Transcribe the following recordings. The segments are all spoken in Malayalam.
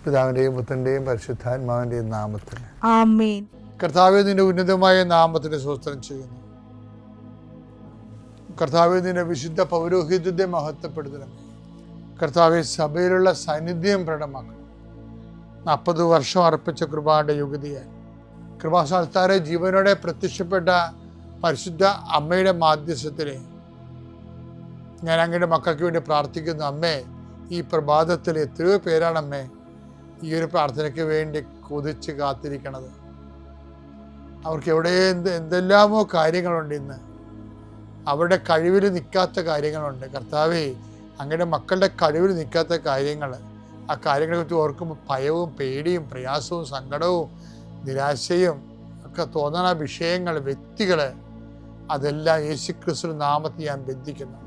പിതാവിൻ്റെയും പുത്രൻ്റെയും പരിശുദ്ധാത്മാവിൻ്റെയും നാമത്തിൽ ആമേൻ. കർത്താവേ, നിന്റെ ഉന്നതമായ നാമത്തിന് സ്തോത്രം ചെയ്യുന്നു. കർത്താവേ, നിന്റെ വിശുദ്ധ പൗരോഹിത്യത്തെ മഹത്വപ്പെടുത്തണമേ. കർത്താവെ, സഭയിലുള്ള സാന്നിധ്യം പ്രകടമാക്കണം. 40 വർഷം അർപ്പിച്ച കൃപയുടെ യുഗതിയായി കൃപാസ്ഥാനത്താരെ ജീവനോടെ പ്രത്യക്ഷപ്പെട്ട പരിശുദ്ധ അമ്മയുടെ മാധ്യസ്ഥത്തിൽ ഞാൻ അങ്ങയുടെ മക്കൾക്ക് വേണ്ടി പ്രാർത്ഥിക്കുന്നു. അമ്മേ, ഈ പ്രഭാതത്തിൽ എത്രയോ പേരാണ് അമ്മേ ഈ ഒരു പ്രാർത്ഥനയ്ക്ക് വേണ്ടി കൊതിച്ച് കാത്തിരിക്കണത്. അവർക്ക് എവിടെ എന്തെല്ലാമോ കാര്യങ്ങളുണ്ട്. ഇന്ന് അവരുടെ കഴിവിൽ നിൽക്കാത്ത കാര്യങ്ങളുണ്ട്. കർത്താവേ, അങ്ങയുടെ മക്കളുടെ കഴിവിൽ നിൽക്കാത്ത കാര്യങ്ങൾ, ആ കാര്യങ്ങളെ കുറിച്ച് ഓർക്കുമ്പോൾ ഭയവും പേടിയും പ്രയാസവും സങ്കടവും നിരാശയും ഒക്കെ തോന്നുന്ന വിഷയങ്ങൾ, വ്യക്തികൾ, അതെല്ലാം യേശുക്രിസ്തു നാമത്തിൽ ഞാൻ ബന്ധിക്കുന്നു.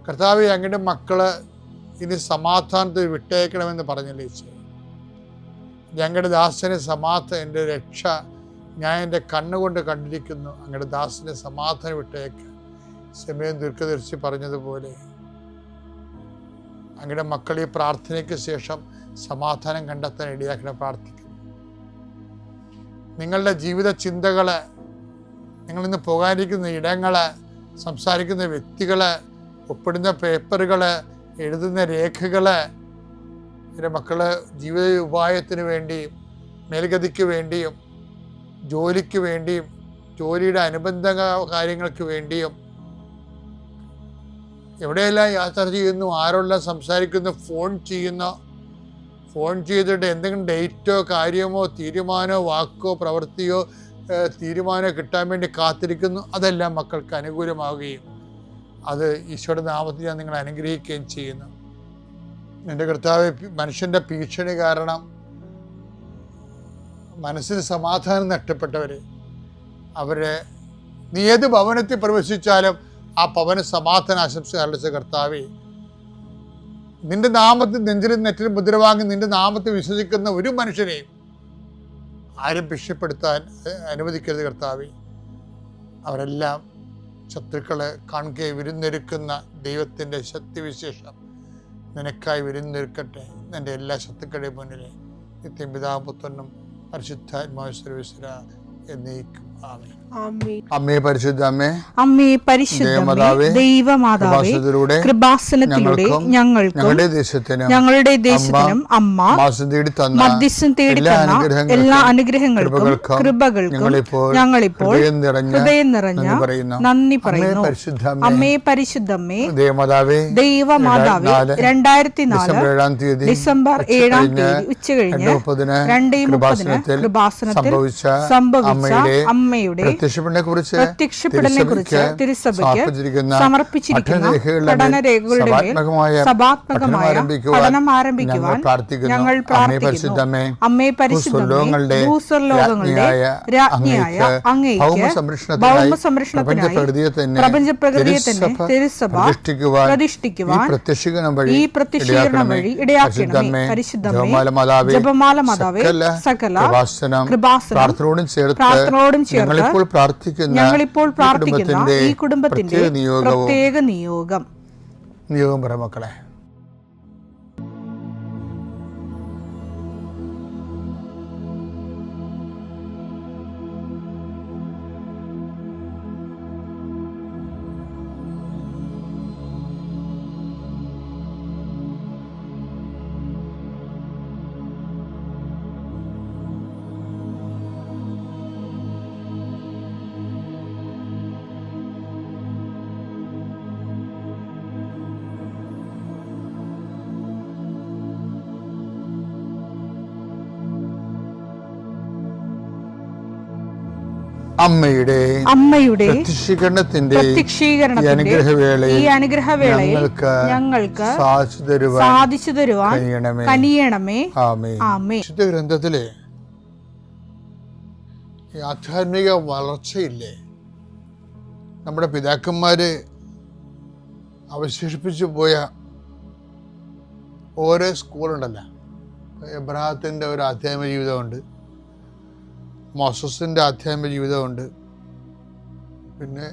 കർത്താവേ, അങ്ങയുടെ മക്കള് ഇനി സമാധാനത്തിൽ വിട്ടേക്കണമെന്ന് പറഞ്ഞില്ലേ ഈശോ. ഞങ്ങളുടെ ദാസനെ എൻ്റെ രക്ഷ ഞാൻ എൻ്റെ കണ്ണുകൊണ്ട് കണ്ടിരിക്കുന്നു. അങ്ങയുടെ ദാസനെ സമാധാനം വിട്ടേക്ക്. സമയം ദീർഘദർശി പറഞ്ഞതുപോലെ അങ്ങയുടെ മക്കൾ ഈ പ്രാർത്ഥനയ്ക്ക് ശേഷം സമാധാനം കണ്ടെത്താൻ ഇടയാക്കണം പ്രാർത്ഥിക്കുന്നു. നിങ്ങളുടെ ജീവിത ചിന്തകള്, നിങ്ങളിന്ന് പോകാനിരിക്കുന്ന ഇടങ്ങള്, സംസാരിക്കുന്ന വ്യക്തികള്, ഒപ്പിടുന്ന പേപ്പറുകള്, എഴുതുന്ന രേഖകള്, എൻ്റെ മക്കള് ജീവിത ഉപായത്തിന് വേണ്ടിയും മേൽഗതിക്ക് വേണ്ടിയും ജോലിക്ക് വേണ്ടിയും ജോലിയുടെ അനുബന്ധ കാര്യങ്ങൾക്ക് വേണ്ടിയും എവിടെയെല്ലാം യാത്ര ചെയ്യുന്നു, ആരോടെല്ലാം സംസാരിക്കുന്നു, ഫോൺ ചെയ്തിട്ട് എന്തെങ്കിലും ഡേറ്റോ കാര്യമോ തീരുമാനമോ വാക്കോ പ്രവൃത്തിയോ തീരുമാനമോ കിട്ടാൻ വേണ്ടി കാത്തിരിക്കുന്നു. അതെല്ലാം മക്കൾക്ക് അനുകൂലമാവുകയും അത് ഈശോയുടെ നാമത്തിൽ ഞാൻ നിങ്ങളെ അനുഗ്രഹിക്കുകയും ചെയ്യുന്നു. എൻ്റെ കർത്താവ്, മനുഷ്യൻ്റെ ഭീഷണി കാരണം മനസ്സിന് സമാധാനം നഷ്ടപ്പെട്ടവർ, നീ ഏത് ഭവനത്തിൽ പ്രവേശിച്ചാലും ആ ഭവന സമാധാന ആശംസ അറിയിച്ച കർത്താവേ, നിന്റെ നാമത്തിൽ നെഞ്ചിലും നെറ്റിലും മുദ്ര വാങ്ങി നിന്റെ നാമത്തിൽ വിശ്വസിക്കുന്ന ഒരു മനുഷ്യനെയും ആരും ഭീഷണിപ്പെടുത്താൻ അനുവദിക്കരുത് കർത്താവേ. അവരെല്ലാം ശത്രുക്കളെ കാണുകെ വിരുന്നൊരുക്കുന്ന ദൈവത്തിൻ്റെ ശക്തിവിശേഷം നിനക്കായി വിരുന്നൊരുക്കട്ടെ. എൻ്റെ എല്ലാ ശത്രുക്കളുടെയും മുന്നിലെ നിത്യം പിതാവും പുത്രനും പരിശുദ്ധാത്മാവ് സർവ്വേശ്വര എന്നേക്കും. അമ്മേ പരിശുദ്ധ അമ്മേ, അമ്മേ പരിശുദ്ധ ദൈവമാതാവേ, കൃപാസനത്തിലൂടെ ഞങ്ങൾക്കും ഞങ്ങളുടെ ദേശത്തിനും അമ്മ മധ്യസ്ഥം തേടി തന്ന എല്ലാ അനുഗ്രഹങ്ങൾക്കും കൃപകൾക്കും ഞങ്ങളിപ്പോൾ ഹൃദയം നിറഞ്ഞ നന്ദി പറയുന്നു. അമ്മേ പരിശുദ്ധമ്മേ ദൈവമാതാവേ, 2004 ഡിസംബർ 7 ഉച്ചകഴിഞ്ഞ് 2:30 കൃപാസനത്തിൽ സംഭവിച്ച അമ്മയുടെ പ്രത്യക്ഷപ്പെടലിനെക്കുറിച്ച് തിരുസഭയ്ക്ക് സമർപ്പിച്ചിരിക്കുന്ന പഠനരേഖകളുടെ സഭാത്മകമായ പഠനം ആരംഭിക്കുവാൻ ഞങ്ങൾ പ്രാർത്ഥിക്കുന്നു. അമ്മേ പരിശുദ്ധമേ, ഭൂസ്വർലോകങ്ങളുടെ രാജ്ഞിയായ അങ്ങേയ്ക്ക് ഭൗമസംരക്ഷണത്തിനായി പ്രപഞ്ചപ്രകൃതിയെ തന്നെ തിരുസഭ പ്രതിഷ്ഠിക്കുവാൻ ഈ പ്രത്യക്ഷീകരണം വഴി ഇടയാക്കണമേ. പരിശുദ്ധമേ, ജപമാല മാതാവേ, സകല കൃപാസനം പ്രാർത്ഥനയോടും ചേർത്ത് ഞങ്ങളിപ്പോൾ പ്രാർത്ഥിക്കുന്ന ഈ കുടുംബത്തിന്റെ പ്രത്യേക നിയോഗം പറ മക്കളെ. അമ്മയുടെ പ്രത്യക്ഷീകരണത്തിന്റെ ഈ അനുഗ്രഹവേളയിൽ ഞങ്ങൾക്ക് സാധിച്ചു തരുവാൻ കനിയണമേ. വിശുദ്ധ ഗ്രന്ഥത്തിലെ ഈ ആധ്യാത്മിക വളർച്ചയില്ലേ, നമ്മുടെ പിതാക്കന്മാര് അവശേഷിപ്പിച്ചു പോയ ഓരോ സ്കൂളുണ്ടല്ലോ. എബ്രഹാത്തിന്റെ ഒരു ആധ്യാത്മിക ജീവിതമുണ്ട്, മോസസിൻ്റെ ആധ്യാത്മിക ജീവിതമുണ്ട്, പിന്നെ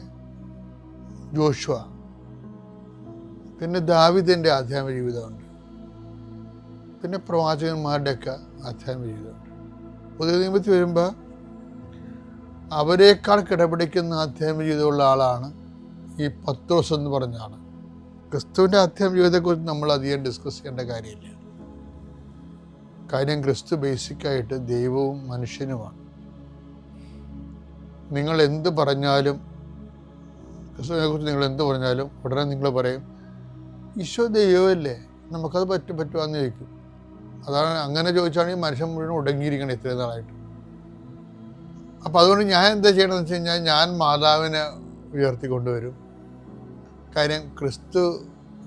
ജോഷുവ, പിന്നെ ദാവീദിൻ്റെ ആധ്യാത്മിക ജീവിതമുണ്ട്. പിന്നെ പ്രവാചകന്മാരുടെയൊക്കെ ആധ്യാത്മിക ജീവിതമുണ്ട്. പുതിയ നിയമത്തിൽ വരുമ്പോൾ അവരെക്കാൾ കിടപിടിക്കുന്ന ആധ്യാത്മിക ജീവിതമുള്ള ആളാണ് ഈ പത്രോസ് എന്ന് പറഞ്ഞ ആൾ. ക്രിസ്തുവിൻ്റെ ആധ്യാത്മിക ജീവിതത്തെക്കുറിച്ച് നമ്മൾ അധികം ഡിസ്കസ് ചെയ്യേണ്ട കാര്യമില്ല. കാര്യം ക്രിസ്തു ബേസിക്കായിട്ട് ദൈവവും മനുഷ്യനുമാണ്. നിങ്ങൾ എന്ത് പറഞ്ഞാലും, ക്രിസ്തുവിനെ കുറിച്ച് നിങ്ങൾ എന്ത് പറഞ്ഞാലും ഉടനെ നിങ്ങൾ പറയും ഈശോ ദൈവമല്ലേ, നമുക്കത് പറ്റുവാന്ന് ചോദിക്കും. അതാണ്, അങ്ങനെ ചോദിച്ചാണെങ്കിൽ മനുഷ്യൻ മുഴുവൻ ഉടങ്ങിയിരിക്കണം ഇത്രയും നാളായിട്ട്. അപ്പം അതുകൊണ്ട് ഞാൻ എന്താ ചെയ്യണമെന്ന് വെച്ച് കഴിഞ്ഞാൽ, ഞാൻ മാതാവിനെ ഉയർത്തിക്കൊണ്ടുവരും. കാര്യം ക്രിസ്തു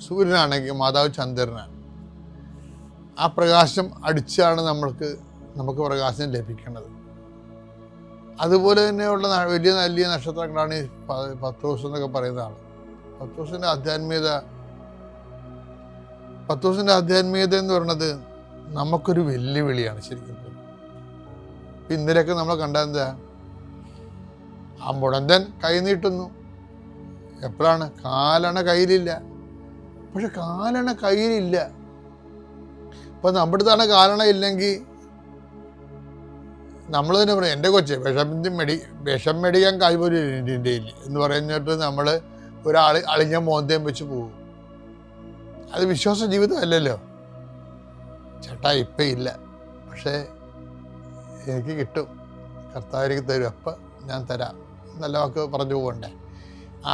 സൂര്യനാണെങ്കിൽ മാതാവ് ചന്ദ്രനാണ്. ആ പ്രകാശം അടിച്ചാണ് നമുക്ക് പ്രകാശം ലഭിക്കുന്നത്. അതുപോലെ തന്നെയുള്ള വലിയ വലിയ നക്ഷത്രങ്ങളാണ് ഈ പത്രോസ് എന്നൊക്കെ പറയുന്ന ആൾ. പത്രോസിൻ്റെ ആധ്യാത്മികത എന്ന് പറയുന്നത് നമുക്കൊരു വെല്ലുവിളിയാണ് ശരിക്കും. ഇന്നലെയൊക്കെ നമ്മൾ കണ്ടാൽ എന്താ, ആ മുടന്തൻ കൈ നീട്ടുന്നു. എപ്പോഴാണ്? കാലണ കയ്യിലില്ല. പക്ഷെ കാലണ കയ്യിലില്ല. അപ്പം നമ്മുടെ തന്നെ കാലണ ഇല്ലെങ്കിൽ നമ്മൾ തന്നെ പറയും എൻ്റെ കൊച്ചെ വിഷം മേടിക്കാൻ കൈ പോലും ഇന്ത്യയിൽ എന്ന് പറഞ്ഞിട്ട് നമ്മൾ ഒരാൾ അളിഞ്ഞ മോന്തയും വെച്ച് പോകും. അത് വിശ്വാസ ജീവിതമല്ലല്ലോ. ചേട്ടാ ഇപ്പം ഇല്ല, പക്ഷേ എനിക്ക് കിട്ടും, കർത്താവിലേക്ക് തരും, അപ്പം ഞാൻ തരാം, നല്ല വാക്ക് പറഞ്ഞു പോകണ്ടേ.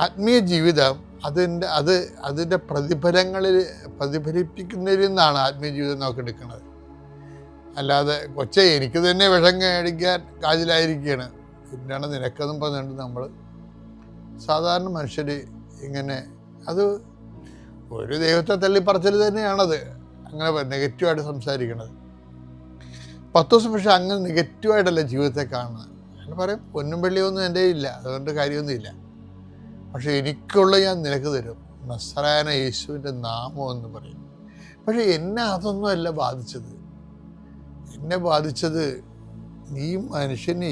ആത്മീയ ജീവിതം അതിൻ്റെ പ്രതിഫലിപ്പിക്കുന്നതിൽ നിന്നാണ് ആത്മീയ ജീവിതം നമുക്ക് എടുക്കുന്നത്. അല്ലാതെ കൊച്ചെ എനിക്ക് തന്നെ വിഷം മേടിക്കാൻ കാജിലായിരിക്കുകയാണ്, പിന്നെയാണ് നിനക്കെന്നും പറഞ്ഞിട്ട് നമ്മൾ സാധാരണ മനുഷ്യർ ഇങ്ങനെ, അത് ഒരു ദൈവത്തെ തള്ളിപ്പറച്ചൽ തന്നെയാണത്, അങ്ങനെ നെഗറ്റീവായിട്ട് സംസാരിക്കണത്. പത്രോസ് പക്ഷേ അങ്ങനെ നെഗറ്റീവായിട്ടല്ല ജീവിതത്തെ കാണുന്നത്. അങ്ങനെ പറയും പൊന്നും വെള്ളിയൊന്നും എൻ്റെ ഇല്ല, അതുകൊണ്ട് കാര്യമൊന്നുമില്ല, പക്ഷെ എനിക്കുള്ള ഞാൻ നിനക്ക് തരും, നസ്രായന യേശുവിൻ്റെ നാമം എന്ന് പറയും. പക്ഷെ എന്നെ അതൊന്നും അല്ല ബാധിച്ചത്. എന്നെ ബാധിച്ചത് ഈ മനുഷ്യന്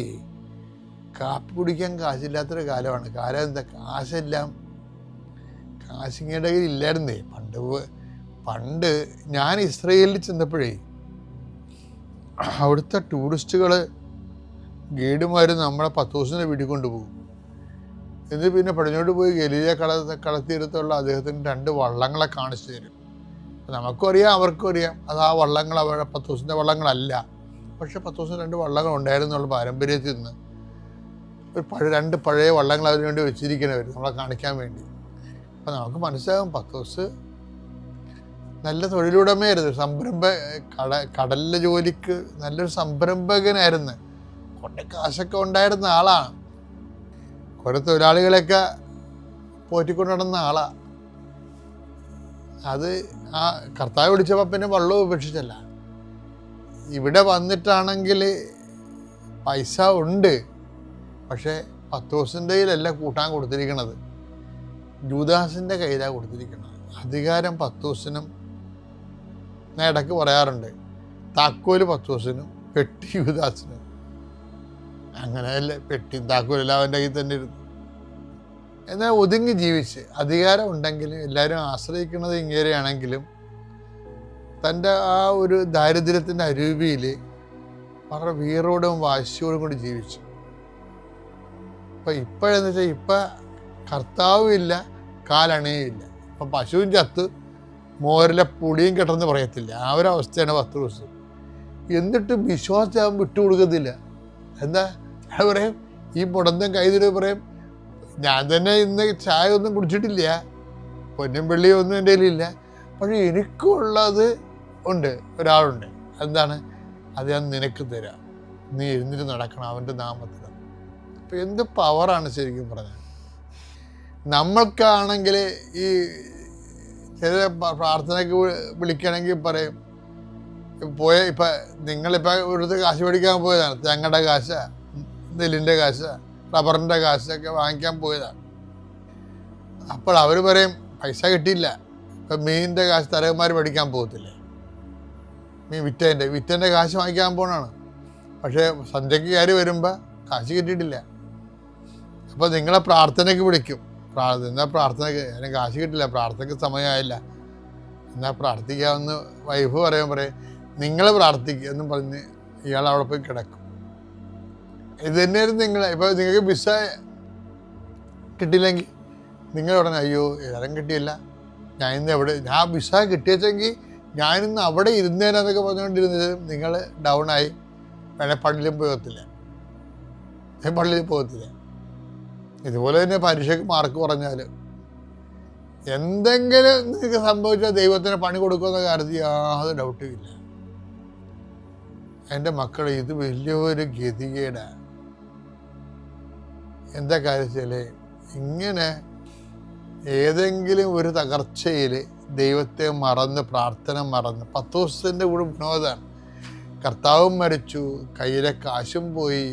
കാപ്പി കുടിക്കാൻ കാശില്ലാത്തൊരു കാലമാണ്. കാലം എന്താ, കാശിങ്ങയുടെ കയ്യിൽ ഇല്ലായിരുന്നേ. പണ്ട് ഞാൻ ഇസ്രയേലിൽ ചെന്നപ്പോഴേ അവിടുത്തെ ടൂറിസ്റ്റുകൾ ഗൈഡുമാർ നമ്മളെ പത്രോസിനെ വീട്ടിൽ കൊണ്ടുപോകും. എന്നിട്ട് പിന്നെ പടിഞ്ഞോട്ട് പോയി ഗലീല കടത്തിയെടുത്തുള്ള അദ്ദേഹത്തിന് 2 വള്ളങ്ങളെ കാണിച്ചു തരും. നമുക്കും അറിയാം അവർക്കും അറിയാം അത് ആ വള്ളങ്ങൾ അവരുടെ പത്രോസിൻ്റെ വള്ളങ്ങളല്ല. പക്ഷെ പത്രോസിന് 2 വള്ളങ്ങൾ ഉണ്ടായിരുന്നുള്ള പാരമ്പര്യത്തിൽ നിന്ന് ഒരു 2 പഴയ വള്ളങ്ങൾ അതിനു വേണ്ടി വെച്ചിരിക്കണവർ നമ്മളെ കാണിക്കാൻ വേണ്ടി. അപ്പം നമുക്ക് മനസ്സിലാകും പത്രോസ് നല്ല തൊഴിലുടമയായിരുന്നു, കടലിലെ ജോലിക്ക് നല്ലൊരു സംരംഭകനായിരുന്നു, കുറേ കാശൊക്കെ ഉണ്ടായിരുന്ന ആളാണ്, കുറേ തൊഴിലാളികളെയൊക്കെ പോറ്റിക്കൊണ്ട് നടന്ന ആളാണ്. അത് ആ കർത്താവ് വിളിച്ചപ്പോൾ പിന്നെ വള്ളവും ഉപേക്ഷിച്ചല്ല. ഇവിടെ വന്നിട്ടാണെങ്കിൽ പൈസ ഉണ്ട്, പക്ഷേ പത്രോസിൻ്റെ കയ്യിലല്ല കൂട്ടാൻ കൊടുത്തിരിക്കണത്, ജൂദാസിൻ്റെ കയ്യിലാണ് കൊടുത്തിരിക്കുന്നത്. അധികാരം പത്രോസിനും. ഞാൻ ഇടയ്ക്ക് പറയാറുണ്ട്, താക്കോല് പത്രോസിനും പെട്ടി ജൂദാസിനും. അങ്ങനെയല്ലേ, പെട്ടി താക്കോലെല്ലാം അവൻ്റെ കയ്യിൽ തന്നെ ഇരുന്നു. എന്നാൽ ഒതുങ്ങി ജീവിച്ച് അധികാരം ഉണ്ടെങ്കിലും എല്ലാവരും ആശ്രയിക്കുന്നത് ഇങ്ങനെയാണെങ്കിലും തൻ്റെ ആ ഒരു ദാരിദ്ര്യത്തിൻ്റെ അരൂപിയിൽ വളരെ വീറോടും വാശിയോടും കൂടി ജീവിച്ചു. അപ്പം ഇപ്പോഴെന്ന് വെച്ചാൽ ഇപ്പം കർത്താവും ഇല്ല, കാലണയും ഇല്ല. ഇപ്പം പശുവും ചത്ത് മോരിലെ പുളിയും കെട്ടെന്ന് പറയത്തില്ല, ആ ഒരു അവസ്ഥയാണ് പത്രോസ്. എന്നിട്ടും വിശ്വാസം വിട്ടുകൊടുക്കത്തില്ല. എന്താ പറയും, ഈ മുടന്തം കൈതിരി പറയും, ഞാൻ തന്നെ ഇന്ന് ചായ ഒന്നും കുടിച്ചിട്ടില്ല, പൊന്നും വെള്ളിയും ഒന്നും എൻ്റെ കയ്യിലില്ല, പക്ഷെ എനിക്കുള്ളത് ഉണ്ട്, ഒരാളുണ്ട്. എന്താണ് അത്? ഞാൻ നിനക്ക് തരാം, നീ എഴുന്നേറ്റ് നടക്കണം അവൻ്റെ നാമത്തിൽ. അപ്പം എന്ത് പവറാണ് ശരിക്കും പറഞ്ഞാൽ. നമ്മൾക്കാണെങ്കിൽ ഈ ചില പ്രാർത്ഥനയ്ക്ക് വിളിക്കണമെങ്കിൽ പറയും ഇപ്പം നിങ്ങളിപ്പോൾ ഇവിടുത്തെ കാശ് മേടിക്കാൻ പോയതാണ്, തേങ്ങയുടെ കാശ, നെല്ലിൻ്റെ കാശ, റബ്ബറിൻ്റെ കാശൊക്കെ വാങ്ങിക്കാൻ പോയതാണ്. അപ്പോൾ അവർ പറയും പൈസ കിട്ടിയില്ല. ഇപ്പം മീനിൻ്റെ കാശ് തരകന്മാർ മേടിക്കാൻ പോകത്തില്ലേ, മീൻ വിറ്റേൻ്റെ കാശ് വാങ്ങിക്കാൻ പോകണമാണ്. പക്ഷേ സന്ധ്യയ്ക്ക് കയറി വരുമ്പോൾ കാശ് കിട്ടിയിട്ടില്ല. അപ്പോൾ നിങ്ങളെ പ്രാർത്ഥനയ്ക്ക് വിളിക്കും. എന്നാൽ പ്രാർത്ഥനയ്ക്ക് കാശ് കിട്ടില്ല, പ്രാർത്ഥനയ്ക്ക് സമയമായില്ല, എന്നാൽ പ്രാർത്ഥിക്കാമെന്ന് വൈഫ് പറയും. നിങ്ങൾ പ്രാർത്ഥിക്കുക എന്നും പറഞ്ഞ് ഇയാൾ അവിടെ പോയി കിടക്കും. ഇത് തന്നെയായിരുന്നു ഇപ്പോൾ നിങ്ങൾക്ക് വിസ കിട്ടിയില്ലെങ്കിൽ നിങ്ങൾ ഉടനെ അയ്യോ ഏതായാലും കിട്ടിയില്ല, ഞാൻ വിസ കിട്ടിയെങ്കിൽ ഞാനിന്ന് അവിടെ ഇരുന്നേനെന്നൊക്കെ പറഞ്ഞുകൊണ്ടിരുന്നത് നിങ്ങൾ ഡൗണായി വേണേൽ പള്ളിയിൽ പോകത്തില്ല. ഇതുപോലെ തന്നെ പരീക്ഷയ്ക്ക് മാർക്ക് കുറഞ്ഞാൽ എന്തെങ്കിലും നിങ്ങൾക്ക് സംഭവിച്ചാൽ ദൈവത്തിന് പണി കൊടുക്കുന്ന കാര്യത്തിൽ യാതൊരു ഡൗട്ടും ഇല്ല. എൻ്റെ മക്കളെ ഇത് വലിയൊരു ഗതികേടാണ്. എന്താ കാര്യത്തിൽ ഇങ്ങനെ ഏതെങ്കിലും ഒരു തകർച്ചയിൽ ദൈവത്തെ മറന്ന് പ്രാർത്ഥന മറന്ന് 10 ദിവസത്തിൻ്റെ കൂടെ വിനോദമാണ്. കർത്താവും മരിച്ചു, കയ്യിലെ കാശും പോയി,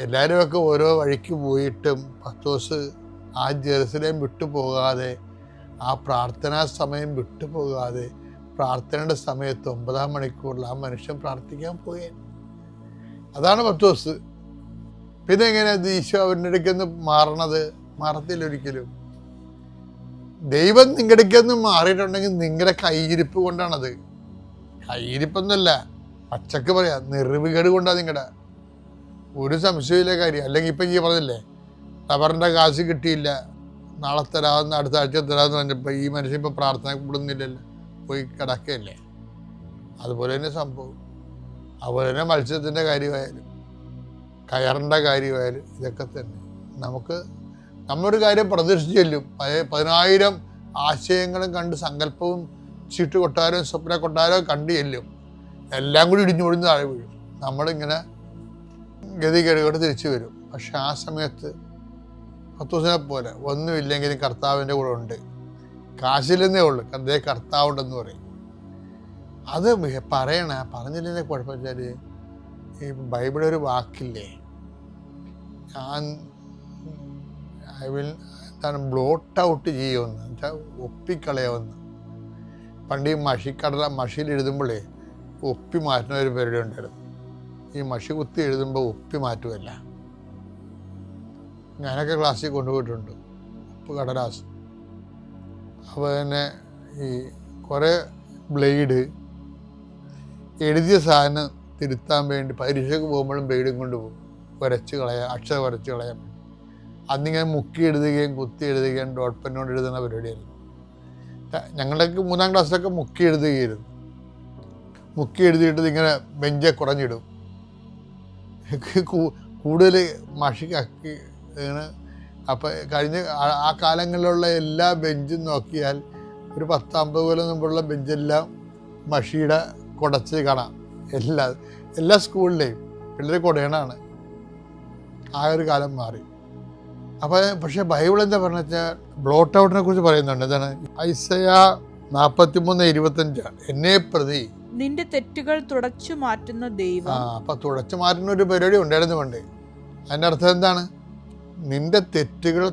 എല്ലാവരുമൊക്കെ ഓരോ വഴിക്ക് പോയിട്ടും 10 ദിവസം ആ ജെറുസലേം വിട്ടുപോകാതെ, ആ പ്രാർത്ഥനാ സമയം വിട്ടുപോകാതെ, പ്രാർത്ഥനയുടെ സമയത്ത് 9-ാം മണിക്കൂറിൽ ആ മനുഷ്യൻ പ്രാർത്ഥിക്കാൻ പോയേ. അതാണ് 10 ദിവസം. പിന്നെ എങ്ങനെയാണ് ഈശോ അവരുടെ അടുക്കൽ മാറണത്? മാറത്തില്ലൊരിക്കലും. ദൈവം നിങ്ങളുടെ അടുക്കൽ മാറിയിട്ടുണ്ടെങ്കിൽ നിങ്ങളുടെ കയ്യിരിപ്പ് കൊണ്ടാണത്. കയ്യിരിപ്പൊന്നുമല്ല, പച്ചക്ക് പറയാം, നിർവികേട് കൊണ്ടാണ് നിങ്ങളുടെ. ഒരു സംശയമില്ല കാര്യം. അല്ലെങ്കിൽ ഇപ്പം ഈ പറഞ്ഞില്ലേ, റബ്ബറിൻ്റെ കാശ് കിട്ടിയില്ല, നാളെ തരാമെന്ന് അടുത്ത ആഴ്ച തരാമെന്ന് പറഞ്ഞപ്പോൾ ഈ മനുഷ്യൻ ഇപ്പം പ്രാർത്ഥന കൂടുന്നില്ലല്ലോ, പോയി കിടക്കുകയല്ലേ. അതുപോലെ തന്നെ സംഭവം. അതുപോലെ തന്നെ മത്സ്യത്തിൻ്റെ കാര്യമായാലും കയറിൻ്റെ കാര്യമായാലും ഇതൊക്കെ തന്നെ. നമ്മളൊരു കാര്യം പ്രതീക്ഷിച്ച് ചെല്ലും, 10,000 ആശയങ്ങളും കണ്ട് സങ്കല്പവും ചീട്ട് കൊട്ടാരവും സ്വപ്ന കൊട്ടാരവും കണ്ടു ചെല്ലും, എല്ലാം കൂടി ഇടിഞ്ഞു പൊടിഞ്ഞ് താഴെ വീഴും. നമ്മളിങ്ങനെ ഗതികേടുകൊണ്ട് തിരിച്ചു വരും. പക്ഷെ ആ സമയത്ത് 10 ദിവസം പോലെ ഒന്നുമില്ലെങ്കിലും കർത്താവിൻ്റെ കൂടെ ഉണ്ട്. കാശില്ലെന്നേ ഉള്ളൂ, അതേ കർത്താവുണ്ടെന്ന് പറയും. അത് പറഞ്ഞില്ലെന്നേ കുഴപ്പമില്ലാൽ ഈ ബൈബിളൊരു വാക്കില്ലേ, എന്താണ് ബ്ലോട്ട് ഔട്ട് ചെയ്യുമെന്ന് വെച്ചാൽ ഒപ്പിക്കളയാമെന്ന്. പണ്ട് ഈ മഷിയിൽ എഴുതുമ്പോഴേ ഒപ്പി മാറ്റുന്ന ഒരു പരിപാടി ഉണ്ടായിരുന്നു. ഈ മഷി കുത്തി എഴുതുമ്പോൾ ഒപ്പി മാറ്റുമല്ല. ഞാനൊക്കെ ക്ലാസ്സിൽ കൊണ്ടുപോയിട്ടുണ്ട് ഉപ്പ് കടലാസ്. അപ്പോൾ തന്നെ ഈ കുറേ ബ്ലേഡ് എഴുതിയ സാധനം തിരുത്താൻ വേണ്ടി പരീക്ഷയ്ക്ക് പോകുമ്പോഴും ബ്ലേഡും കൊണ്ടുപോകും, അക്ഷരം വരച്ച് കളയാൻ വേണ്ടി. അന്നിങ്ങനെ മുക്കി എഴുതുകയും കുത്തി എഴുതുകയും ഡോട്ട് പെന്നോട് എഴുതുന്ന പരിപാടിയായിരുന്നു. ഞങ്ങളുടെയൊക്കെ 3-ാം ക്ലാസ്സിലൊക്കെ മുക്കി എഴുതുകയായിരുന്നു. മുക്കി എഴുതിയിട്ട് ഇങ്ങനെ ബെഞ്ചെ കുറഞ്ഞിടും. കൂടുതൽ മഷിക്കാക്കി ഇങ്ങനെ. അപ്പം കഴിഞ്ഞ ആ കാലങ്ങളിലുള്ള എല്ലാ ബെഞ്ചും നോക്കിയാൽ ഒരു 10-50 കൊല്ലം മുമ്പുള്ള ബെഞ്ചെല്ലാം മഷിയുടെ കുടച്ച് കാണാം. എല്ലാ സ്കൂളിലെയും പിള്ളേർ കുടയണാണ്. ആ ഒരു കാലം മാറി. പക്ഷേ ബൈബിൾ എന്താ പറഞ്ഞു വെച്ചാൽ ബ്ലോട്ട് ഔട്ടിനെ കുറിച്ച് പറയുന്നുണ്ട്. എന്താണ്? ഐസയാ 43:25 എന്നെ പ്രതി നിന്റെ തെറ്റുകൾ തുടച്ചു മാറ്റുന്ന ദൈവം. അപ്പം തുടച്ചു മാറ്റുന്ന ഒരു പരിപാടി ഉണ്ടായിരുന്നു പണ്ട്. അതിൻ്റെ അർത്ഥം എന്താണ്? നിന്റെ തെറ്റുകൾ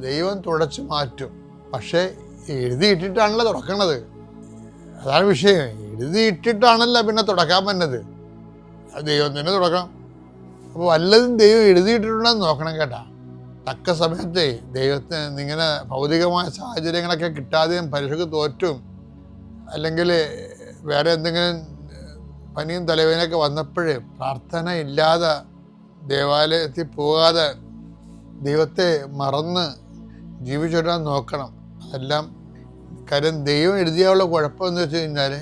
ദൈവം തുടച്ചു മാറ്റും. പക്ഷേ എഴുതിയിട്ടിട്ടാണല്ലോ തുടക്കണത്. അതാണ് വിഷയം. എഴുതിയിട്ടിട്ടാണല്ലോ പിന്നെ തുടക്കാൻ പറ്റുന്നത്. ദൈവം തന്നെ തുടക്കണം. അപ്പോൾ വല്ലതും ദൈവം എഴുതിയിട്ടിട്ടുണ്ടെന്ന് നോക്കണം കേട്ടാ. തക്ക സമയത്തെ ദൈവത്തിന് ഇങ്ങനെ ഭൗതികമായ സാഹചര്യങ്ങളൊക്കെ കിട്ടാതെയും പരീക്ഷയ്ക്ക് തോറ്റും അല്ലെങ്കിൽ വേറെ എന്തെങ്കിലും പനിയും തലവേദനയൊക്കെ വന്നപ്പോഴേ പ്രാർത്ഥന ഇല്ലാതെ ദേവാലയത്തിൽ പോകാതെ ദൈവത്തെ മറന്ന് ജീവിച്ചിടാൻ നോക്കണം. അതെല്ലാം കാര്യം ദൈവം എഴുതിയാലുള്ള കുഴപ്പമെന്ന് വെച്ച് കഴിഞ്ഞാൽ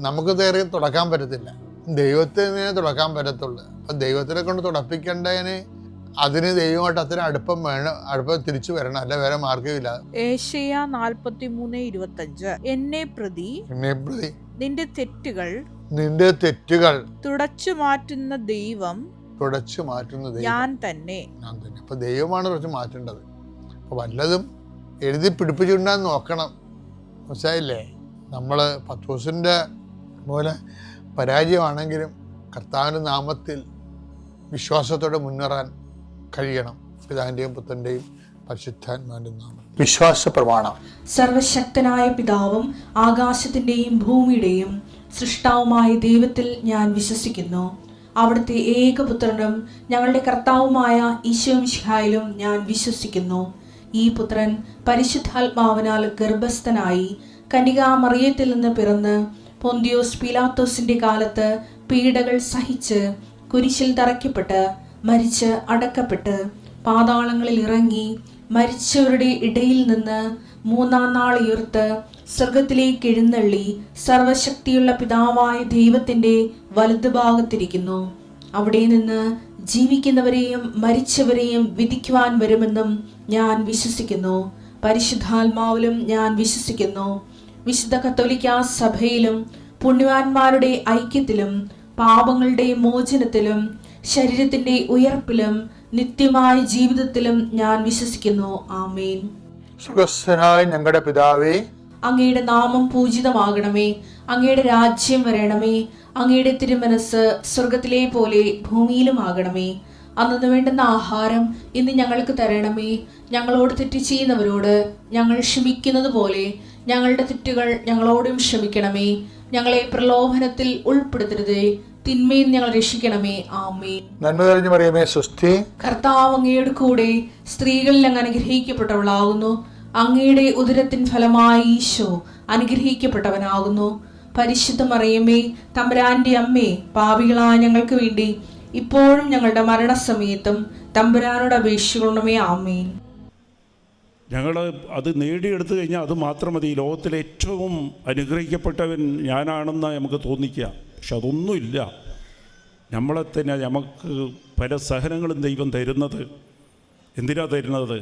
നമുക്ക് നേരെ തുടക്കാൻ പറ്റത്തില്ല, ദൈവത്തിന് തുടക്കാൻ പറ്റത്തുള്ളൂ. അപ്പം ദൈവത്തിനെ കൊണ്ട് തുടപ്പിക്കേണ്ടതിന് അതിന് ദൈവമായിട്ട് അത്ര അടുപ്പം വേണം, അടുപ്പം തിരിച്ചു വരണം, അല്ല വേറെ മാർഗ്ഗമില്ല. ഏശയ്യാ 43:25 എന്നെ പ്രതി നിന്റെ തെറ്റുകൾ തുടച്ചു മാറ്റുന്ന ദൈവം ഞാൻ തന്നെ. അപ്പൊ ദൈവമാണ് തുടച്ചു മാറ്റേണ്ടത്. അപ്പൊ വല്ലതും എഴുതി പിടിപ്പിച്ചിട്ടുണ്ടെന്ന് നോക്കണം. മനസ്സിലായില്ലേ? നമ്മൾ പത്രോസിന്റെ പോലെ പരാജയമാണെങ്കിലും കർത്താവിന്റെ നാമത്തിൽ വിശ്വാസത്തോടെ മുന്നേറാൻ കഴിയണം. പിതാവിന്റെയും പുത്രന്റെയും പരിശുദ്ധാത്മാവിന്റെയും നാമം. വിശ്വാസ പ്രമാണം. സർവശക്തനായ പിതാവും ആകാശത്തിന്റെയും ഭൂമിയുടെയും സൃഷ്ടാവുമായ ദൈവത്തിൽ ഞാൻ വിശ്വസിക്കുന്നു. അവിടുത്തെ ഏകപുത്രനും ഞങ്ങളുടെ കർത്താവുമായ ഈശോ മിശിഹായിലും ഞാൻ വിശ്വസിക്കുന്നു. ഈ പുത്രൻ പരിശുദ്ധാത്മാവിനാൽ ഗർഭസ്ഥനായി കന്യകാ മറിയത്തിൽ നിന്ന് പിറന്ന് പൊന്തിയോസ് പീലാത്തോസിന്റെ കാലത്ത് പീഡകൾ സഹിച്ച് കുരിശിൽ തറയ്ക്കപ്പെട്ട് മരിച്ച് അടക്കപ്പെട്ട് പാതാളങ്ങളിൽ ഇറങ്ങി മരിച്ചവരുടെ ഇടയിൽ നിന്ന് മൂന്നാം നാൾ ഉയർത്ത് സ്വർഗത്തിലേക്ക് എഴുന്നള്ളി സർവശക്തിയുള്ള പിതാവായ ദൈവത്തിന്റെ വലതുഭാഗത്തിരിക്കുന്നു. അവിടെ നിന്ന് ജീവിക്കുന്നവരെയും മരിച്ചവരെയും വിധിക്കുവാൻ വരുമെന്നും ഞാൻ വിശ്വസിക്കുന്നു. പരിശുദ്ധാത്മാവിലും ഞാൻ വിശ്വസിക്കുന്നു. വിശുദ്ധ കത്തോലിക്കാ സഭയിലും പുണ്യവാന്മാരുടെ ഐക്യത്തിലും പാപങ്ങളുടെ മോചനത്തിലും ശരീരത്തിന്റെ ഉയർപ്പിലും നിത്യമായ ജീവിതത്തിലും ഞാൻ വിശ്വസിക്കുന്നു. ആമേൻ. സുഖസ്ഥനായ ഞങ്ങളുടെ പിതാവേ, അങ്ങയുടെ നാമം പൂജിതമാകണമേ. അങ്ങയുടെ രാജ്യം വരണമേ. അങ്ങയുടെ തിരുമനസ് സ്വർഗത്തിലെ പോലെ ഭൂമിയിലുമാകണമേ. അന്നു വേണ്ടുന്ന ആഹാരം ഇന്ന് ഞങ്ങൾക്ക് തരണമേ. ഞങ്ങളോട് തെറ്റ് ചെയ്യുന്നവരോട് ഞങ്ങൾ ക്ഷമിക്കുന്നത് പോലെ ഞങ്ങളുടെ തെറ്റുകൾ ഞങ്ങളോടും ക്ഷമിക്കണമേ. ഞങ്ങളെ പ്രലോഭനത്തിൽ ഉൾപ്പെടുത്തരുതേ, തിന്മയിൽ ഞങ്ങൾ രക്ഷിക്കണമേ. ആമേൻ. നന്മ നിറഞ്ഞ മറിയമേ, സ്വസ്തി. കർത്താവ് അങ്ങയുടെ കൂടെ സ്ത്രീകളിൽ അങ്ങ് അനുഗ്രഹിക്കപ്പെട്ടവളാകുന്നു. അങ്ങയുടെ ഉദരത്തിൻ ഫലമായി ഈശോ അനുഗ്രഹിക്കപ്പെട്ടവനാകുന്നു. പരിശുദ്ധ മറിയമേ, തമ്പുരാന്റെ അമ്മേ, പാപികളായ ഞങ്ങൾക്ക് വേണ്ടി ഇപ്പോഴും ഞങ്ങളുടെ മരണസമയത്തും തമ്പുരാനോട് അപേക്ഷിക്കണമേ. ആമേൻ. ഞങ്ങൾ അത് നേടിയെടുത്തു കഴിഞ്ഞാൽ അത് മാത്രം മതി. ലോകത്തിലെ ഏറ്റവും അനുഗ്രഹിക്കപ്പെട്ടവൻ ഞാനാണെന്ന് നമുക്ക് തോന്നിക്കുക. പക്ഷെ അതൊന്നുമില്ല. നമ്മളെ തന്നെ നമുക്ക് പല സഹനങ്ങളും ദൈവം തരുന്നത് എന്തിനാണ് തരുന്നത്?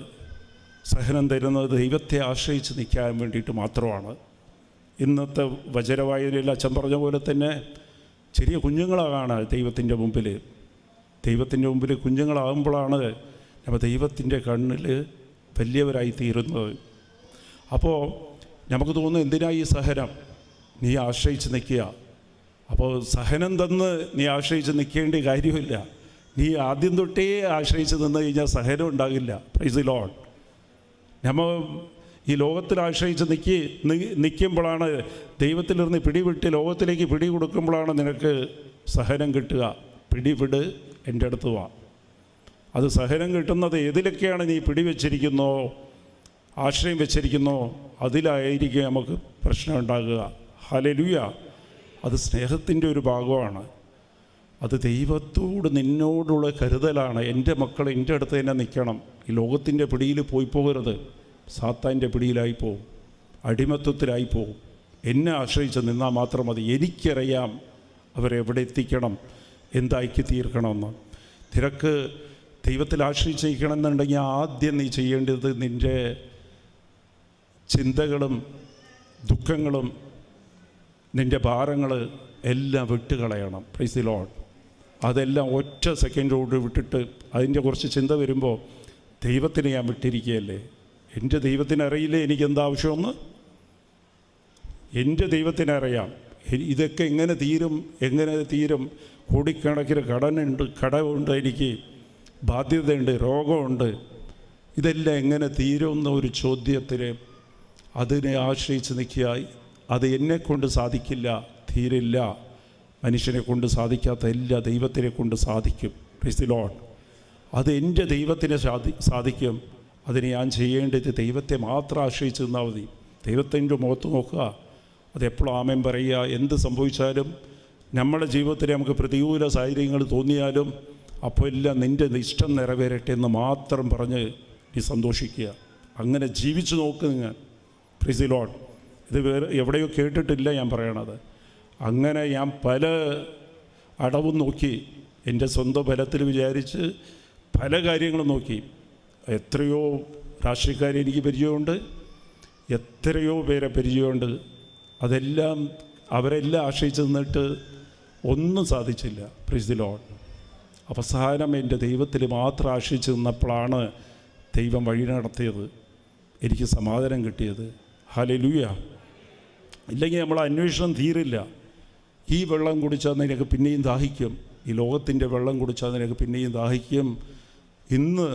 സഹനം തരുന്നത് ദൈവത്തെ ആശ്രയിച്ച് നിൽക്കാൻ വേണ്ടിയിട്ട് മാത്രമാണ്. ഇന്നത്തെ വചനവായനയിൽ അച്ഛൻ പറഞ്ഞ പോലെ തന്നെ ചെറിയ കുഞ്ഞുങ്ങളാണ് ദൈവത്തിൻ്റെ മുമ്പിൽ കുഞ്ഞുങ്ങളാകുമ്പോഴാണ് നമ്മൾ ദൈവത്തിൻ്റെ കണ്ണിൽ വലിയവരായി തീരുന്നത്. അപ്പോൾ നമുക്ക് തോന്നുന്നു എന്തിനാ ഈ സഹനം? നീ ആശ്രയിച്ച് നിൽക്കുക. അപ്പോൾ സഹനം തന്ന് നീ ആശ്രയിച്ച് നിൽക്കേണ്ട കാര്യമില്ല. നീ ആദ്യം തൊട്ടേ ആശ്രയിച്ച് നിന്ന് കഴിഞ്ഞാൽ സഹനം ഉണ്ടാകില്ല. Price the Lord. നമ്മൾ ഈ ലോകത്തിൽ ആശ്രയിച്ച് നിൽക്കുമ്പോഴാണ് ദൈവത്തിലിരുന്ന് പിടിവിട്ട് ലോകത്തിലേക്ക് പിടി കൊടുക്കുമ്പോഴാണ് നിനക്ക് സഹനം കിട്ടുക. പിടിവിട്, എൻ്റെ അടുത്ത് വാ. അത് സഹനം കിട്ടുന്നത് ഏതിലൊക്കെയാണ് നീ പിടിവെച്ചിരിക്കുന്നോ, ആശ്രയം വെച്ചിരിക്കുന്നോ, അതിലായിരിക്കും നമുക്ക് പ്രശ്നം ഉണ്ടാകുക. ഹല്ലേലൂയ. അത് സ്നേഹത്തിൻ്റെ ഒരു ഭാഗമാണ്. അത് ദൈവത്തോട് നിന്നോടുള്ള കരുതലാണ്. എൻ്റെ മക്കൾ എൻ്റെ അടുത്ത് തന്നെ നിൽക്കണം. ഈ ലോകത്തിൻ്റെ പിടിയിൽ പോയി പോകരുത്. സാത്താൻ്റെ പിടിയിലായി പോവും, അടിമത്വത്തിലായി പോവും. എന്നെ ആശ്രയിച്ച് നിന്നാൽ മാത്രം മതി. എനിക്കറിയാം അവരെവിടെ എത്തിക്കണം, എന്താക്കി തീർക്കണമെന്ന്. നിനക്ക് ദൈവത്തിൽ ആശ്രയിച്ചിരിക്കണമെന്നുണ്ടെങ്കിൽ ആദ്യം നീ ചെയ്യേണ്ടത് നിൻ്റെ ചിന്തകളും ദുഃഖങ്ങളും നിൻ്റെ ഭാരങ്ങൾ എല്ലാം വിട്ടുകളയണം. Price the Lord. അതെല്ലാം ഒറ്റ സെക്കൻഡോട് വിട്ടിട്ട് അതിൻ്റെ കുറച്ച് ചിന്ത വരുമ്പോൾ ദൈവത്തിന് ഞാൻ വിട്ടിരിക്കുകയല്ലേ, എൻ്റെ ദൈവത്തിന് അറിയില്ലേ എനിക്കെന്താവശ്യമെന്ന്? എൻ്റെ ദൈവത്തിനറിയാം ഇതൊക്കെ എങ്ങനെ തീരും. കോടിക്കണക്കിന് കടമുണ്ട്, എനിക്ക് ബാധ്യതയുണ്ട്, രോഗമുണ്ട്. ഇതെല്ലാം എങ്ങനെ തീരുമെന്ന ഒരു ചോദ്യത്തിന് അതിനെ ആശ്രയിച്ച് നിൽക്കുക. അത് എന്നെക്കൊണ്ട് സാധിക്കില്ല, തീരില്ല. മനുഷ്യനെ കൊണ്ട് സാധിക്കാത്ത എല്ലാ ദൈവത്തിനെ കൊണ്ട് സാധിക്കും. Price the Lord. അത് എൻ്റെ ദൈവത്തിന് സാധിക്കും. അതിന് ഞാൻ ചെയ്യേണ്ടത് ദൈവത്തെ മാത്രം ആശ്രയിച്ച് നിന്നാൽ മതി. ദൈവത്തിൻ്റെ മുഖത്ത് നോക്കുക. അതെപ്പോഴും ആമേൻ പറയുക. എന്ത് സംഭവിച്ചാലും നമ്മുടെ ജീവിതത്തിൽ നമുക്ക് പ്രതികൂല സാഹചര്യങ്ങൾ തോന്നിയാലും അപ്പോൾ എല്ലാം നിൻ്റെ ഇഷ്ടം നിറവേറട്ടെ എന്ന് മാത്രം പറഞ്ഞ് നീ സന്തോഷിക്കുക. അങ്ങനെ ജീവിച്ചു നോക്ക് നിങ്ങൾ. Price the Lord. ഇത് വേറെ എവിടെയോ കേട്ടിട്ടില്ല ഞാൻ പറയണത്. അങ്ങനെ ഞാൻ പല അടവും നോക്കി, എൻ്റെ സ്വന്തം ബലത്തിൽ വിചാരിച്ച് പല കാര്യങ്ങളും നോക്കി. എത്രയോ രാഷ്ട്രീയക്കാരെ എനിക്ക് പരിചയമുണ്ട്, എത്രയോ പേരെ പരിചയമുണ്ട്. അതെല്ലാം അവരെല്ലാം ആശ്രയിച്ച് നിന്നിട്ട് ഒന്നും സാധിച്ചില്ല. Price the Lord. അവസാനം എൻ്റെ ദൈവത്തിൽ മാത്രം ആശ്രയിച്ച് നിന്നപ്പോഴാണ് ദൈവം വഴി നടത്തിയത്, എനിക്ക് സമാധാനം കിട്ടിയത്. ഹല്ലേലൂയ. ഇല്ലെങ്കിൽ നമ്മൾ അന്വേഷണം തീരില്ല. ഈ വെള്ളം കുടിച്ചാൽ നിനക്ക് പിന്നെയും ദാഹിക്കും, ഈ ലോകത്തിൻ്റെ വെള്ളം കുടിച്ചാൽ നിനക്ക് പിന്നെയും ദാഹിക്കും. ഇന്ന്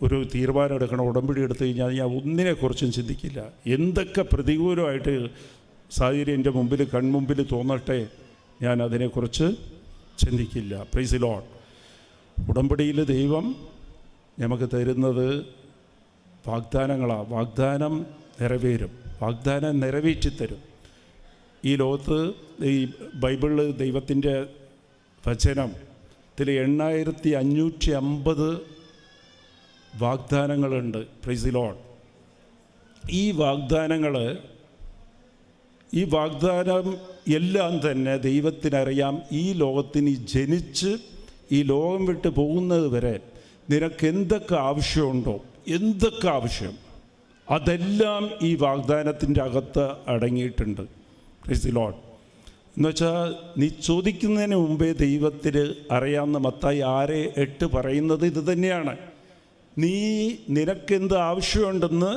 ഒരു തീരുമാനം എടുക്കണം, ഉടമ്പടി എടുത്തു കഴിഞ്ഞാൽ ഞാൻ ഒന്നിനെക്കുറിച്ചും ചിന്തിക്കില്ല. എന്തൊക്കെ പ്രതികൂലമായിട്ട് സാഹചര്യം എൻ്റെ കൺമുമ്പിൽ തോന്നട്ടെ, ഞാൻ അതിനെക്കുറിച്ച് ചിന്തിക്കില്ല. Price the Lord. ഉടമ്പടിയിൽ ദൈവം നമുക്ക് തരുന്നത് വാഗ്ദാനങ്ങളാണ്. വാഗ്ദാനം നിറവേറ്റും, വാഗ്ദാനം നിറവേറ്റിത്തരും. ഈ ലോകത്ത് ഈ ബൈബിളിൽ ദൈവത്തിൻ്റെ വചനത്തിൽ 8550 വാഗ്ദാനങ്ങളുണ്ട്. Price the Lord. ഈ വാഗ്ദാനം എല്ലാം തന്നെ ദൈവത്തിനറിയാം. ഈ ലോകത്തിന് ജനിച്ച് ഈ ലോകം വിട്ട് പോകുന്നത് വരെ നിനക്ക് എന്തൊക്കെ ആവശ്യമുണ്ടോ, എന്തൊക്കെ ആവശ്യം, അതെല്ലാം ഈ വാഗ്ദാനത്തിൻ്റെ അകത്ത് അടങ്ങിയിട്ടുണ്ട്. Price the Lord. എന്നുവെച്ചാൽ നീ ചോദിക്കുന്നതിന് മുമ്പേ ദൈവത്തിന് അറിയാവുന്ന മത്തായി 6:8 പറയുന്നത് ഇത് തന്നെയാണ്. നിനക്കെന്ത് ആവശ്യമുണ്ടെന്ന്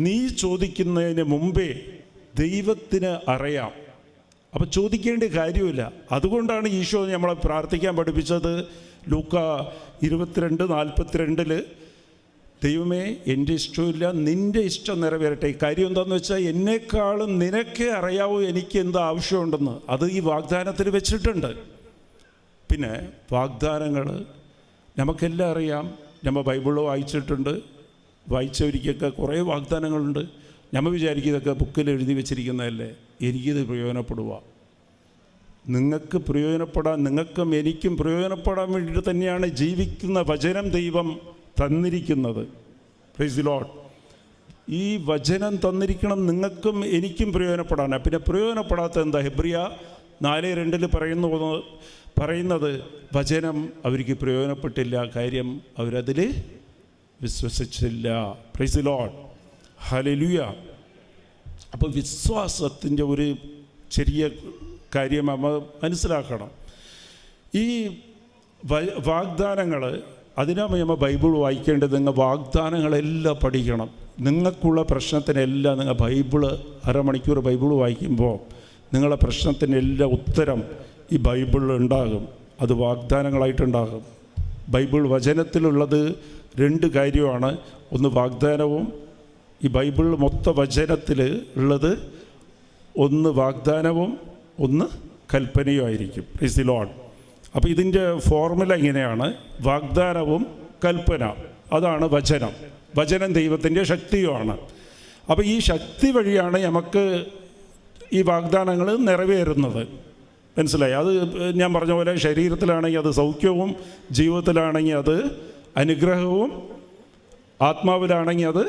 നീ ചോദിക്കുന്നതിന് മുമ്പേ ദൈവത്തിന് അറിയാം. അപ്പം ചോദിക്കേണ്ട കാര്യമില്ല. അതുകൊണ്ടാണ് ഈശോ നമ്മളെ പ്രാർത്ഥിക്കാൻ പഠിപ്പിച്ചത്. ലൂക്ക 22:42 ദൈവമേ, എൻ്റെ ഇഷ്ടമില്ല, നിൻ്റെ ഇഷ്ടം നിറവേറട്ടെ. കാര്യം എന്താണെന്ന് വെച്ചാൽ എന്നെക്കാളും നിനക്കേ അറിയാവൂ എനിക്ക് എന്ത് ആവശ്യമുണ്ടെന്ന്. അത് ഈ വാഗ്ദാനത്തിൽ വെച്ചിട്ടുണ്ട്. പിന്നെ വാഗ്ദാനങ്ങൾ നമുക്കെല്ലാം അറിയാം. നമ്മൾ ബൈബിൾ വായിച്ചിട്ടുണ്ട്. വായിച്ചവരിക്കൊക്കെ കുറേ വാഗ്ദാനങ്ങളുണ്ട്. നമ്മൾ വിചാരിക്കും ഇതൊക്കെ ബുക്കിൽ എഴുതി വെച്ചിരിക്കുന്നതല്ലേ, എനിക്കിത് പ്രയോജനപ്പെടുക. നിങ്ങൾക്ക് പ്രയോജനപ്പെടാൻ, നിങ്ങൾക്കും എനിക്കും പ്രയോജനപ്പെടാൻ വേണ്ടിയിട്ട് തന്നെയാണ് ജീവിക്കുന്ന വചനം ദൈവം തന്നിരിക്കുന്നത്. Price the Lord. ഈ വചനം തന്നിരിക്കണം നിങ്ങൾക്കും എനിക്കും പ്രയോജനപ്പെടാനാണ്. പിന്നെ പ്രയോജനപ്പെടാത്ത എന്താ? ഹെബ്രിയ 4:2 പറയുന്നത് വചനം അവർക്ക് പ്രയോജനപ്പെട്ടില്ല. കാര്യം അവരതിൽ വിശ്വസിച്ചില്ല. Price the Lord. ഹല്ലേലൂയ. അപ്പോൾ വിശ്വാസത്തിൻ്റെ ഒരു ചെറിയ കാര്യം നമ്മൾ മനസ്സിലാക്കണം. ഈ വാഗ്ദാനങ്ങൾ, അതിനാണ് നമ്മൾ ബൈബിൾ വായിക്കേണ്ടത്. നിങ്ങൾ വാഗ്ദാനങ്ങളെല്ലാം പഠിക്കണം. നിങ്ങൾക്കുള്ള പ്രശ്നത്തിനെല്ലാം നിങ്ങൾ അരമണിക്കൂർ ബൈബിൾ വായിക്കുമ്പോൾ നിങ്ങളുടെ പ്രശ്നത്തിനെല്ലാം ഉത്തരം ഈ ബൈബിളിൽ ഉണ്ടാകും. അത് വാഗ്ദാനങ്ങളായിട്ടുണ്ടാകും. ബൈബിൾ വചനത്തിലുള്ളത് 2 കാര്യമാണ്. ഒന്ന് വാഗ്ദാനവും, ഈ ബൈബിൾ മൊത്ത വചനത്തിൽ ഉള്ളത് ഒന്ന് വാഗ്ദാനവും ഒന്ന് കൽപ്പനയും ആയിരിക്കും. Price the Lord. അപ്പോൾ ഇതിൻ്റെ ഫോർമുല ഇങ്ങനെയാണ്: വാഗ്ദാനവും കൽപ്പന, അതാണ് വചനം. വചനം ദൈവത്തിൻ്റെ ശക്തിയുമാണ്. അപ്പോൾ ഈ ശക്തി വഴിയാണ് നമുക്ക് ഈ വാഗ്ദാനങ്ങൾ നിറവേറുന്നത്. മനസ്സിലായി? അത് ഞാൻ പറഞ്ഞ പോലെ ശരീരത്തിലാണെങ്കിൽ അത് സൗഖ്യവും, ജീവിതത്തിലാണെങ്കിൽ അത് അനുഗ്രഹവും, ആത്മാവിലാണെങ്കിൽ അത്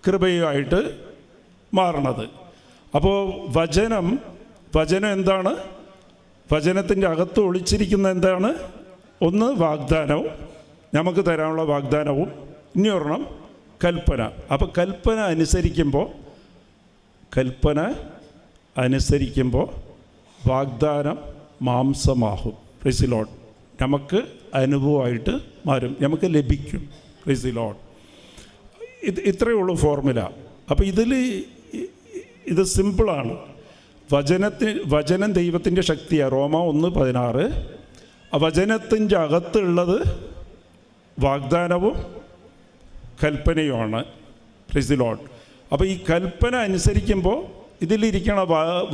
കൃപയുമായിട്ട് മാറണത്. അപ്പോൾ വചനം എന്താണ്? വചനത്തിൻ്റെ അകത്ത് ഒളിച്ചിരിക്കുന്ന എന്താണ്? ഒന്ന് വാഗ്ദാനവും, നമുക്ക് തരാനുള്ള വാഗ്ദാനവും, ഇനി ഒരെണ്ണം കൽപ്പന. അപ്പോൾ കൽപ്പന അനുസരിക്കുമ്പോൾ വാഗ്ദാനം മാംസമാകും. Price the Lord. നമുക്ക് അനുഭവമായിട്ട് മാറും, നമുക്ക് ലഭിക്കും. Price the Lord. ഇത്രയേ ഉള്ളൂ ഫോർമുല. അപ്പോൾ ഇത് സിമ്പിളാണ്. വചനം ദൈവത്തിൻ്റെ ശക്തിയാണ്. റോമ 1:16. ആ വചനത്തിൻ്റെ അകത്തുള്ളത് വാഗ്ദാനവും കൽപ്പനയുമാണ്. Praise the Lord. അപ്പോൾ ഈ കൽപ്പന അനുസരിക്കുമ്പോൾ ഇതിലിരിക്കണ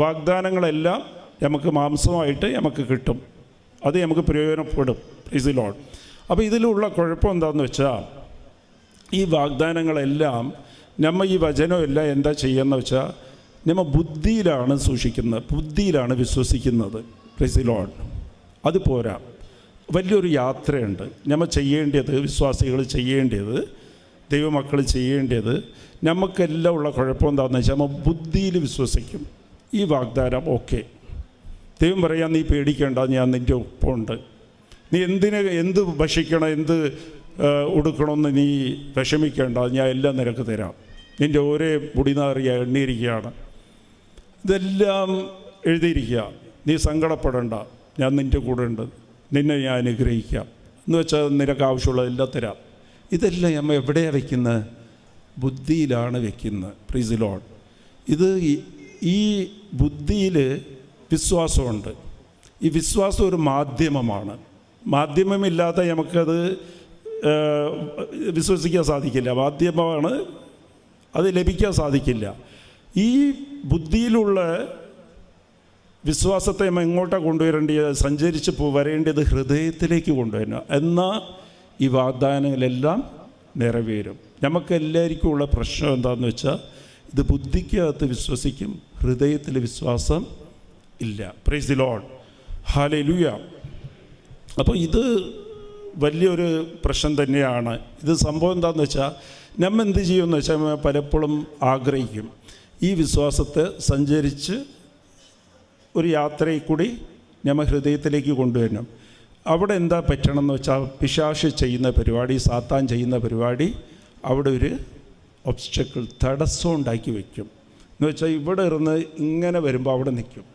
വാഗ്ദാനങ്ങളെല്ലാം നമുക്ക് മാംസമായിട്ട് നമുക്ക് കിട്ടും. അത് നമുക്ക് പ്രയോജനപ്പെടും. Price the Lord. അപ്പോൾ ഇതിലുള്ള കുഴപ്പം എന്താണെന്ന് വെച്ചാൽ, ഈ വാഗ്ദാനങ്ങളെല്ലാം നമ്മൾ ഈ വചനമെല്ലാം എന്താ ചെയ്യുന്നത് വെച്ചാൽ നമ്മൾ ബുദ്ധിയിലാണ് സൂക്ഷിക്കുന്നത്, ബുദ്ധിയിലാണ് വിശ്വസിക്കുന്നത്. Price the Lord. അത് പോരാ. വലിയൊരു യാത്രയുണ്ട് നമ്മൾ ചെയ്യേണ്ടത്. വിശ്വാസികൾ ചെയ്യേണ്ടത്, ദൈവമക്കൾ ചെയ്യേണ്ടത്. നമുക്കെല്ലാം ഉള്ള കുഴപ്പം എന്താണെന്ന് വെച്ചാൽ നമ്മൾ ബുദ്ധിയിൽ വിശ്വസിക്കും. ഈ വാഗ്ദാനം ഓക്കെ, ദൈവം പറയാം നീ പേടിക്കേണ്ട, ഞാൻ നിൻ്റെ ഒപ്പമുണ്ട്, നീ എന്ത് ഭക്ഷിക്കണം, എന്ത് ഉടുക്കണമെന്ന് നീ വിഷമിക്കേണ്ട, ഞാൻ എല്ലാം നിനക്ക് തരാം, നിൻ്റെ ഓരോ മുടിനാറിയ എണ്ണിയിരിക്കുകയാണ്, ഇതെല്ലാം എഴുതിയിരിക്കുക, നീ സങ്കടപ്പെടേണ്ട, ഞാൻ നിൻ്റെ കൂടെ ഉണ്ട്, നിന്നെ ഞാൻ അനുഗ്രഹിക്കാം എന്ന് വെച്ചാൽ നിനക്ക് ആവശ്യമുള്ളതെല്ലാം തരാം. ഇതെല്ലാം നമ്മൾ എവിടെയാണ് വയ്ക്കുന്നത്? ബുദ്ധിയിലാണ് വയ്ക്കുന്നത്. Price the Lord. ഈ ബുദ്ധിയിൽ വിശ്വാസമുണ്ട്. ഈ വിശ്വാസം ഒരു മാധ്യമമാണ്. മാധ്യമമില്ലാതെ നമുക്കത് വിശ്വസിക്കാൻ സാധിക്കില്ല. മാധ്യമമാണ്, അത് ലഭിക്കാൻ സാധിക്കില്ല. ഈ ബുദ്ധിയിലുള്ള വിശ്വാസത്തെ നമ്മൾ എങ്ങോട്ടാണ് കൊണ്ടുവരേണ്ടത്? സഞ്ചരിച്ച് വരേണ്ടത് ഹൃദയത്തിലേക്ക് കൊണ്ടുവരണം. എന്നാൽ ഈ വാഗ്ദാനങ്ങളെല്ലാം നിറവേറും. നമുക്കെല്ലാവർക്കും ഉള്ള പ്രശ്നം എന്താണെന്ന് വെച്ചാൽ, ഇത് ബുദ്ധിക്കകത്ത് വിശ്വസിക്കും, ഹൃദയത്തിൽ വിശ്വാസം ഇല്ല. Price the Lord. ഹല്ലേലൂയ. അപ്പോൾ ഇത് വലിയൊരു പ്രശ്നം തന്നെയാണ്. ഇത് സംഭവം എന്താണെന്ന് വെച്ചാൽ, നമ്മൾ എന്ത് ചെയ്യുമെന്ന് വെച്ചാൽ പലപ്പോഴും ആഗ്രഹിക്കും ഈ വിശ്വാസത്തെ സഞ്ചരിച്ച് ഒരു യാത്രയിൽ കൂടി നമ്മൾ ഹൃദയത്തിലേക്ക് കൊണ്ടുവരണം. അവിടെ എന്താ പറ്റണമെന്ന് വെച്ചാൽ, പിശാച് ചെയ്യുന്ന പരിപാടി, സാത്താൻ ചെയ്യുന്ന പരിപാടി, അവിടെ ഒരു ഒബ്സ്റ്റക്കിൾ, തടസ്സം ഉണ്ടാക്കി വയ്ക്കും. എന്ന് വെച്ചാൽ ഇവിടെ ഇരുന്ന് ഇങ്ങനെ വരുമ്പോൾ അവിടെ നിൽക്കും.